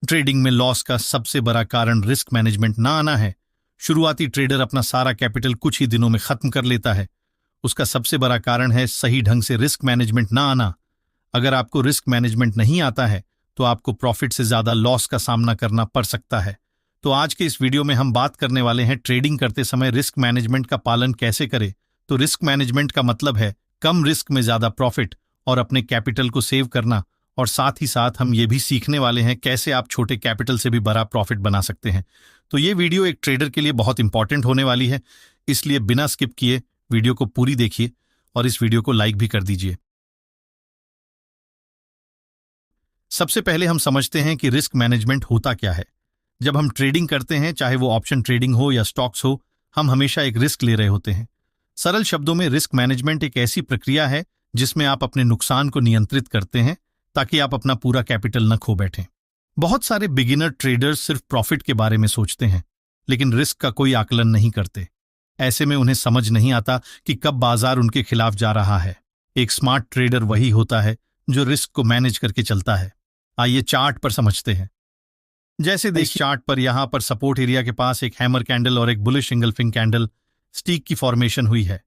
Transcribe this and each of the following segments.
Trading में loss का सबसे बड़ा कारण रिस्क मैनेजमेंट ना आना है। शुरुआती ट्रेडर अपना सारा कैपिटल कुछ ही दिनों में खत्म कर लेता है। उसका सबसे बड़ा कारण है सही ढंग से रिस्क मैनेजमेंट ना आना। अगर आपको रिस्क मैनेजमेंट नहीं आता है तो आपको प्रॉफिट से ज्यादा लॉस का सामना करना पड़ सकता है। तो आज के इस वीडियो में हम बात करने वाले हैं ट्रेडिंग करते समय रिस्क मैनेजमेंट का पालन कैसे करें। तो रिस्क मैनेजमेंट का मतलब है कम रिस्क में ज्यादा प्रॉफिट और अपने कैपिटल को सेव करना। और साथ ही साथ हम ये भी सीखने वाले हैं कैसे आप छोटे कैपिटल से भी बड़ा प्रॉफिट बना सकते हैं। तो ये वीडियो एक ट्रेडर के लिए बहुत इंपॉर्टेंट होने वाली है, इसलिए बिना स्किप किए वीडियो को पूरी देखिए और इस वीडियो को लाइक भी कर दीजिए। सबसे पहले हम समझते हैं कि रिस्क मैनेजमेंट होता क्या है। जब हम ट्रेडिंग करते हैं, चाहे वो ऑप्शन ट्रेडिंग हो या स्टॉक्स हो, हम हमेशा एक रिस्क ले रहे होते हैं। सरल शब्दों में रिस्क मैनेजमेंट एक ऐसी प्रक्रिया है जिसमें आप अपने नुकसान को नियंत्रित करते हैं ताकि आप अपना पूरा कैपिटल न खो बैठें। बहुत सारे बिगिनर ट्रेडर्स सिर्फ प्रॉफिट के बारे में सोचते हैं, लेकिन रिस्क का कोई आकलन नहीं करते। ऐसे में उन्हें समझ नहीं आता कि कब बाजार उनके खिलाफ जा रहा है। एक स्मार्ट ट्रेडर वही होता है जो रिस्क को मैनेज करके चलता है। आइए चार्ट पर समझते हैं। जैसे देखिए चार्ट पर यहां पर सपोर्ट एरिया के पास एक हैमर कैंडल और एक बुलिश इंगल्फिंग कैंडल स्टिक की फॉर्मेशन हुई है।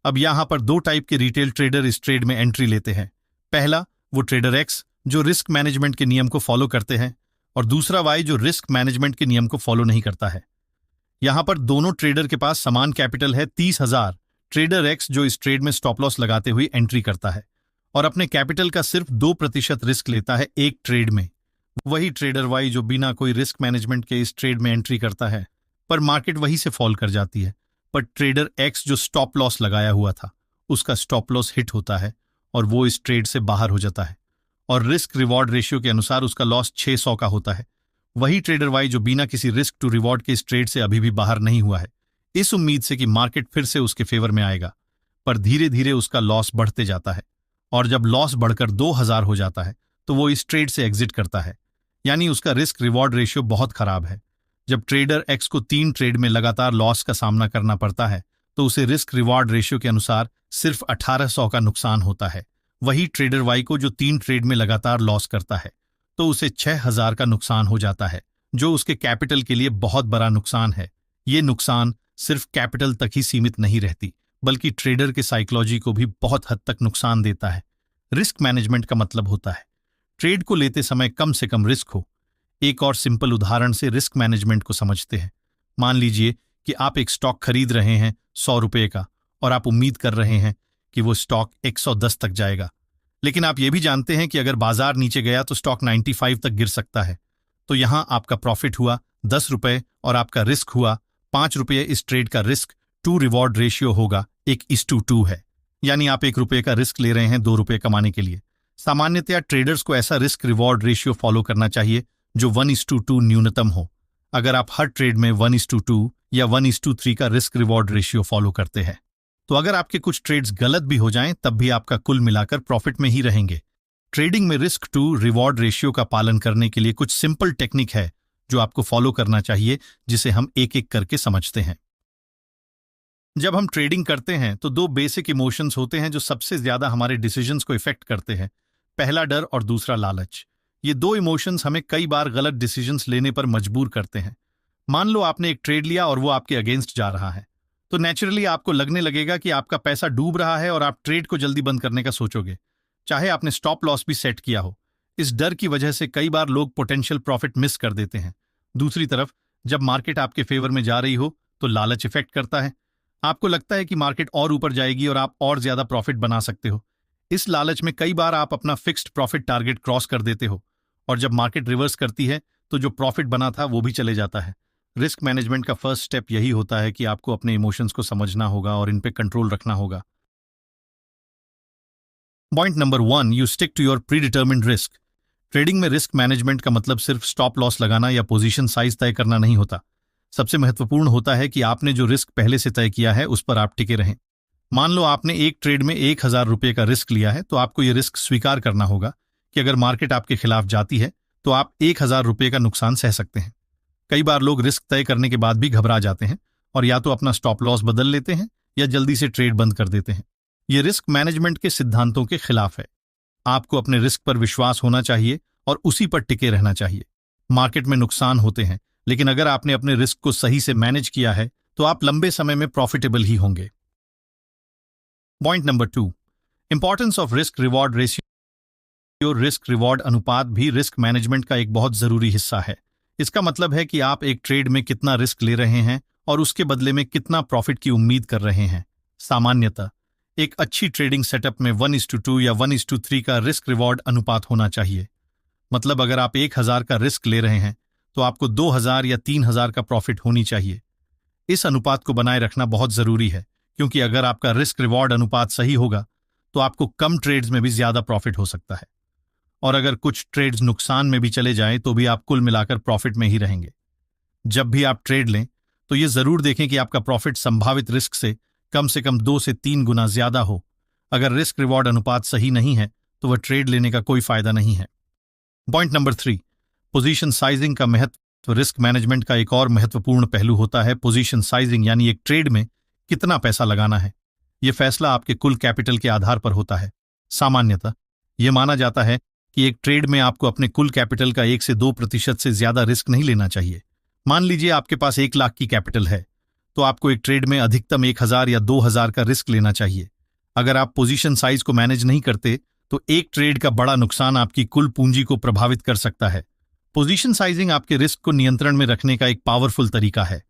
अब यहां पर दो टाइप के रिटेल ट्रेडर इस ट्रेड में एंट्री लेते हैं। पहला वो ट्रेडर एक्स जो रिस्क मैनेजमेंट के नियम को फॉलो करते हैं, और दूसरा वाई जो रिस्क मैनेजमेंट के नियम को फॉलो नहीं करता है। यहां पर दोनों ट्रेडर के पास समान कैपिटल है 30,000। ट्रेडर एक्स जो इस ट्रेड में स्टॉप लॉस लगाते हुए एंट्री करता है और अपने कैपिटल का सिर्फ 2% रिस्क लेता है एक ट्रेड में। वही ट्रेडर वाई जो बिना कोई रिस्क मैनेजमेंट के इस ट्रेड में एंट्री करता है, पर मार्केट वहीं से फॉल कर जाती है। पर ट्रेडर एक्स जो स्टॉप लॉस लगाया हुआ था, उसका स्टॉप लॉस हिट होता है और वो इस ट्रेड से बाहर हो जाता है, और रिस्क रिवॉर्ड रेशियो के अनुसार उसका लॉस 600 का होता है। वही ट्रेडर वाई जो बिना किसी रिस्क टू रिवॉर्ड के इस ट्रेड से अभी भी बाहर नहीं हुआ है, इस उम्मीद से कि मार्केट फिर से उसके फेवर में आएगा, पर धीरे धीरे उसका लॉस बढ़ते जाता है, और जब लॉस बढ़कर 2000 हो जाता है तो वो इस ट्रेड से एग्जिट करता है। यानी उसका रिस्क रिवॉर्ड रेशियो बहुत खराब है। जब ट्रेडर एक्स को 3 ट्रेड में लगातार लॉस का सामना करना पड़ता है तो उसे रिस्क रिवॉर्ड रेशियो के अनुसार सिर्फ 1800 का नुकसान होता है। वही ट्रेडर वाई को जो 3 ट्रेड में लगातार लॉस करता है तो उसे 6000 का नुकसान हो जाता है, जो उसके कैपिटल के लिए बहुत बड़ा नुकसान है। ये नुकसान सिर्फ कैपिटल तक ही सीमित नहीं रहती, बल्कि ट्रेडर के साइकोलॉजी को भी बहुत हद तक नुकसान देता है। रिस्क मैनेजमेंट का मतलब होता है ट्रेड को लेते समय कम से कम रिस्क हो। एक और सिंपल उदाहरण से रिस्क मैनेजमेंट को समझते हैं। मान लीजिए कि आप एक स्टॉक खरीद रहे हैं 100 रुपये का, और आप उम्मीद कर रहे हैं कि वो स्टॉक 110 तक जाएगा। लेकिन आप ये भी जानते हैं कि अगर बाजार नीचे गया तो स्टॉक 95 तक गिर सकता है। तो यहां आपका प्रॉफिट हुआ 10 रुपये और आपका रिस्क हुआ 5 रुपये। इस ट्रेड का रिस्क टू रिवॉर्ड रेशियो होगा 1:2 है। यानी आप 1 रुपये का रिस्क ले रहे हैं 2 रुपये कमाने के लिए। सामान्यतया ट्रेडर्स को ऐसा रिस्क रिवॉर्ड रेशियो फॉलो करना चाहिए जो 1:2 न्यूनतम हो। अगर आप हर ट्रेड में 1:2 या 1:3 का रिस्क रिवॉर्ड रेशियो फॉलो करते हैं, तो अगर आपके कुछ ट्रेड्स गलत भी हो जाएं तब भी आपका कुल मिलाकर प्रॉफिट में ही रहेंगे। ट्रेडिंग में रिस्क टू रिवॉर्ड रेशियो का पालन करने के लिए कुछ सिंपल टेक्निक है जो आपको फॉलो करना चाहिए, जिसे हम एक एक करके समझते हैं। जब हम ट्रेडिंग करते हैं तो 2 बेसिक इमोशंस होते हैं जो सबसे ज्यादा हमारे डिसीजंस को इफेक्ट करते हैं। पहला डर और दूसरा लालच। ये 2 इमोशंस हमें कई बार गलत डिसीजंस लेने पर मजबूर करते हैं। मान लो आपने एक ट्रेड लिया और वो आपके अगेंस्ट जा रहा है, तो नेचुरली आपको लगने लगेगा कि आपका पैसा डूब रहा है और आप ट्रेड को जल्दी बंद करने का सोचोगे, चाहे आपने स्टॉप लॉस भी सेट किया हो। इस डर की वजह से कई बार लोग पोटेंशियल प्रॉफिट मिस कर देते हैं। दूसरी तरफ जब मार्केट आपके फेवर में जा रही हो तो लालच इफेक्ट करता है। आपको लगता है कि मार्केट और ऊपर जाएगी और आप और ज्यादा प्रॉफिट बना सकते हो। इस लालच में कई बार आप अपना फिक्स्ड प्रॉफिट टारगेट क्रॉस कर देते हो, और जब मार्केट रिवर्स करती है तो जो प्रॉफिट बना था वो भी चले जाता है। रिस्क मैनेजमेंट का फर्स्ट स्टेप यही होता है कि आपको अपने इमोशंस को समझना होगा और इन पे कंट्रोल रखना होगा। Point number 1, you stick to your predetermined risk. Trading में रिस्क मैनेजमेंट का मतलब सिर्फ स्टॉप लॉस लगाना या पोजीशन साइज तय करना नहीं होता। सबसे महत्वपूर्ण होता है कि आपने जो रिस्क पहले से तय किया है उस पर आप टिके रहें। मान लो आपने एक ट्रेड में 1000 रुपये का रिस्क लिया है, तो आपको यह रिस्क स्वीकार करना होगा कि अगर मार्केट आपके खिलाफ जाती है तो आप 1000 रुपये का नुकसान सह सकते हैं। कई बार लोग रिस्क तय करने के बाद भी घबरा जाते हैं और या तो अपना स्टॉप लॉस बदल लेते हैं या जल्दी से ट्रेड बंद कर देते हैं। यह रिस्क मैनेजमेंट के सिद्धांतों के खिलाफ है। आपको अपने रिस्क पर विश्वास होना चाहिए और उसी पर टिके रहना चाहिए। मार्केट में नुकसान होते हैं, लेकिन अगर आपने अपने रिस्क को सही से मैनेज किया है तो आप लंबे समय में प्रॉफिटेबल ही होंगे। Point number 2, importance of risk reward ratio. Risk reward अनुपात भी रिस्क मैनेजमेंट का एक बहुत जरूरी हिस्सा है। इसका मतलब है कि आप एक ट्रेड में कितना रिस्क ले रहे हैं और उसके बदले में कितना प्रॉफिट की उम्मीद कर रहे हैं। सामान्यतः एक अच्छी ट्रेडिंग सेटअप में 1:2 या 1:3 का रिस्क रिवॉर्ड अनुपात होना चाहिए। मतलब अगर आप 1000 का रिस्क ले रहे हैं तो आपको 2000 या 3000 का प्रॉफिट होनी चाहिए। इस अनुपात को बनाए रखना बहुत जरूरी है, क्योंकि अगर आपका रिस्क रिवॉर्ड अनुपात सही होगा तो आपको कम ट्रेड्स में भी ज्यादा प्रॉफिट हो सकता है, और अगर कुछ ट्रेड्स नुकसान में भी चले जाएं तो भी आप कुल मिलाकर प्रॉफिट में ही रहेंगे। जब भी आप ट्रेड लें तो यह जरूर देखें कि आपका प्रॉफिट संभावित रिस्क से कम 2 से 3 गुना ज्यादा हो। अगर रिस्क रिवॉर्ड अनुपात सही नहीं है तो वह ट्रेड लेने का कोई फायदा नहीं है। पॉइंट नंबर 3, पोजीशन साइजिंग का महत्व। रिस्क मैनेजमेंट का एक और महत्वपूर्ण पहलू होता है पोजीशन साइजिंग, यानी एक ट्रेड में कितना पैसा लगाना है। यह फैसला आपके कुल कैपिटल के आधार पर होता है। सामान्यतः यह माना जाता है कि एक ट्रेड में आपको अपने कुल कैपिटल का 1 से 2% से ज्यादा रिस्क नहीं लेना चाहिए। मान लीजिए आपके पास 1 लाख की कैपिटल है तो आपको एक ट्रेड में अधिकतम 1000 या 2000 का रिस्क लेना चाहिए। अगर आप पोजीशन साइज को मैनेज नहीं करते तो एक ट्रेड का बड़ा नुकसान आपकी कुल पूंजी को प्रभावित कर सकता है। पोजीशन साइजिंग आपके रिस्क को नियंत्रण में रखने का एक पावरफुल तरीका है।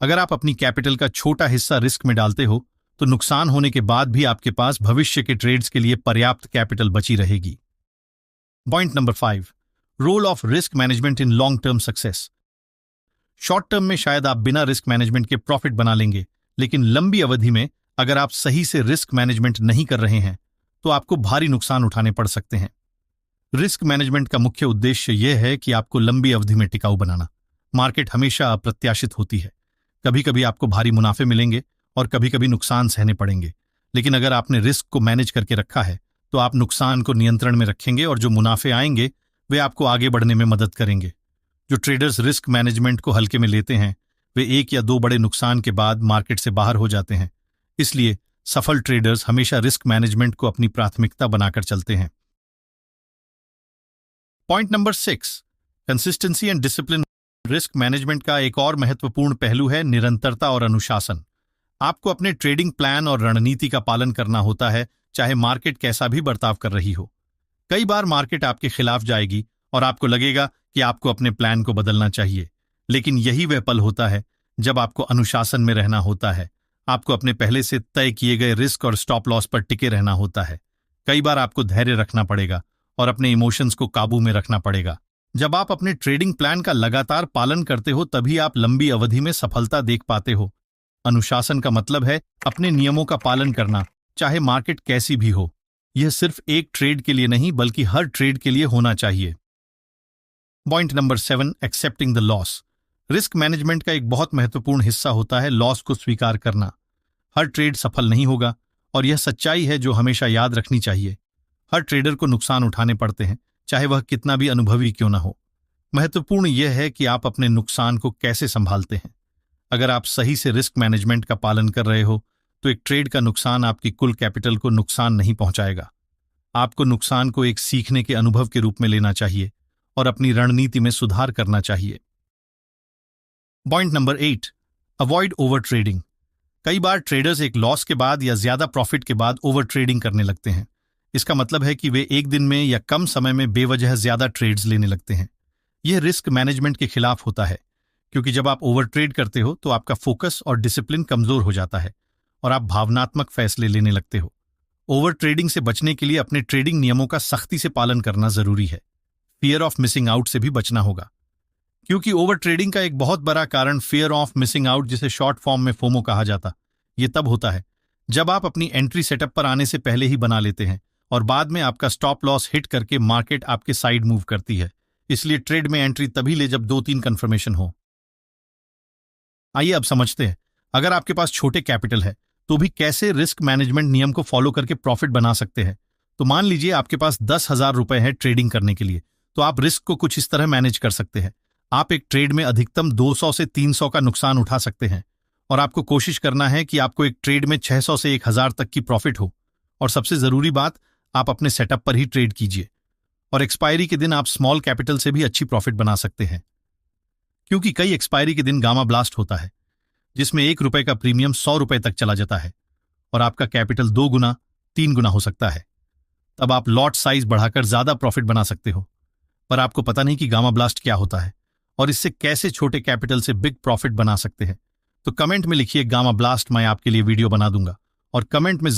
अगर आप अपनी कैपिटल का छोटा हिस्सा रिस्क में डालते हो तो नुकसान होने के बाद भी आपके पास भविष्य के ट्रेड्स के लिए पर्याप्त कैपिटल बची रहेगी। Point number 5, role of risk management in long term success. Short term में शायद आप बिना रिस्क मैनेजमेंट के प्रॉफिट बना लेंगे, लेकिन लंबी अवधि में अगर आप सही से रिस्क मैनेजमेंट नहीं कर रहे हैं तो आपको भारी नुकसान उठाने पड़ सकते हैं। रिस्क मैनेजमेंट का मुख्य उद्देश्य यह है कि आपको लंबी अवधि में टिकाऊ बनाना। मार्केट हमेशा अप्रत्याशित होती है। कभी कभी आपको भारी मुनाफे मिलेंगे और कभी कभी नुकसान सहने पड़ेंगे, लेकिन अगर आपने रिस्क को मैनेज करके रखा है तो आप नुकसान को नियंत्रण में रखेंगे और जो मुनाफे आएंगे वे आपको आगे बढ़ने में मदद करेंगे। जो ट्रेडर्स रिस्क मैनेजमेंट को हल्के में लेते हैं वे 1 या 2 बड़े नुकसान के बाद मार्केट से बाहर हो जाते हैं। इसलिए सफल ट्रेडर्स हमेशा रिस्क मैनेजमेंट को अपनी प्राथमिकता बनाकर चलते हैं। Point number 6, consistency and discipline. Risk management का एक और महत्वपूर्ण पहलू है निरंतरता और अनुशासन। आपको अपने ट्रेडिंग प्लान और रणनीति का पालन करना होता है, चाहे मार्केट कैसा भी बर्ताव कर रही हो। कई बार मार्केट आपके खिलाफ जाएगी और आपको लगेगा कि आपको अपने प्लान को बदलना चाहिए, लेकिन यही वह पल होता है जब आपको अनुशासन में रहना होता है। आपको अपने पहले से तय किए गए रिस्क और स्टॉप लॉस पर टिके रहना होता है। कई बार आपको धैर्य रखना पड़ेगा और अपने इमोशंस को काबू में रखना पड़ेगा। जब आप अपने ट्रेडिंग प्लान का लगातार पालन करते हो तभी आप लंबी अवधि में सफलता देख पाते हो। अनुशासन का मतलब है अपने नियमों का पालन करना, चाहे मार्केट कैसी भी हो। यह सिर्फ एक ट्रेड के लिए नहीं बल्कि हर ट्रेड के लिए होना चाहिए। Point number 7, accepting the loss. Risk management का एक बहुत महत्वपूर्ण हिस्सा होता है लॉस को स्वीकार करना। हर ट्रेड सफल नहीं होगा और यह सच्चाई है जो हमेशा याद रखनी चाहिए। हर ट्रेडर को नुकसान उठाने पड़ते हैं, चाहे वह कितना भी अनुभवी क्यों ना हो। महत्वपूर्ण यह है कि आप अपने नुकसान को कैसे संभालते हैं। अगर आप सही से रिस्क मैनेजमेंट का पालन कर रहे हो तो एक ट्रेड का नुकसान आपकी कुल कैपिटल को नुकसान नहीं पहुंचाएगा। आपको नुकसान को एक सीखने के अनुभव के रूप में लेना चाहिए और अपनी रणनीति में सुधार करना चाहिए। Point number 8, avoid over trading. कई बार ट्रेडर्स एक लॉस के बाद या ज्यादा प्रॉफिट के बाद ओवर ट्रेडिंग करने लगते हैं। इसका मतलब है कि वे एक दिन में या कम समय में बेवजह ज्यादा ट्रेड्स लेने लगते हैं। यह रिस्क मैनेजमेंट के खिलाफ होता है, क्योंकि जब आप ओवर ट्रेड करते हो तो आपका फोकस और डिसिप्लिन कमजोर हो जाता है और आप भावनात्मक फैसले लेने लगते हो। ओवर ट्रेडिंग से बचने के लिए अपने ट्रेडिंग नियमों का सख्ती से पालन करना जरूरी है। फियर ऑफ मिसिंग आउट से भी बचना होगा, क्योंकि ओवर ट्रेडिंग का एक बहुत बड़ा कारण फियर ऑफ मिसिंग आउट, जिसे शॉर्ट फॉर्म में फोमो कहा जाता, यह तब होता है जब आप अपनी एंट्री सेटअप पर आने से पहले ही बना लेते हैं और बाद में आपका स्टॉप लॉस हिट करके मार्केट आपके साइड मूव करती है। इसलिए ट्रेड में एंट्री तभी ले जब 2-3 कंफर्मेशन हो। आइए अब समझते हैं, अगर आपके पास छोटे कैपिटल है तो भी कैसे रिस्क मैनेजमेंट नियम को फॉलो करके प्रॉफिट बना सकते हैं। तो मान लीजिए आपके पास 10,000 रुपए है ट्रेडिंग करने के लिए, तो आप रिस्क को कुछ इस तरह मैनेज कर सकते हैं। आप एक ट्रेड में अधिकतम 200 से 300 का नुकसान उठा सकते हैं और आपको कोशिश करना है कि आपको एक ट्रेड में 600 से 1000 तक की प्रॉफिट हो। और सबसे जरूरी बात, आप अपने सेटअप पर ही ट्रेड कीजिए और एक्सपायरी के दिन आप स्मॉल कैपिटल से भी अच्छी प्रॉफिट बना सकते हैं, क्योंकि कई एक्सपायरी के दिन गामा ब्लास्ट होता है जिसमें ₹1 का प्रीमियम ₹100 तक चला जाता है और आपका कैपिटल 2 गुना 3 गुना हो सकता है। तब आप लॉट साइज बढ़ाकर ज्यादा प्रॉफिट बना सकते हो, पर आपको पता नहीं कि गामा ब्लास्ट क्या होता है और इससे कैसे छोटे कैपिटल से बिग प्रॉफिट बना सकते हैं। तो कमेंट में लिखिए गामा ब्लास्ट, मैं आपके लिए वीडियो बना दूंगा और कमेंट में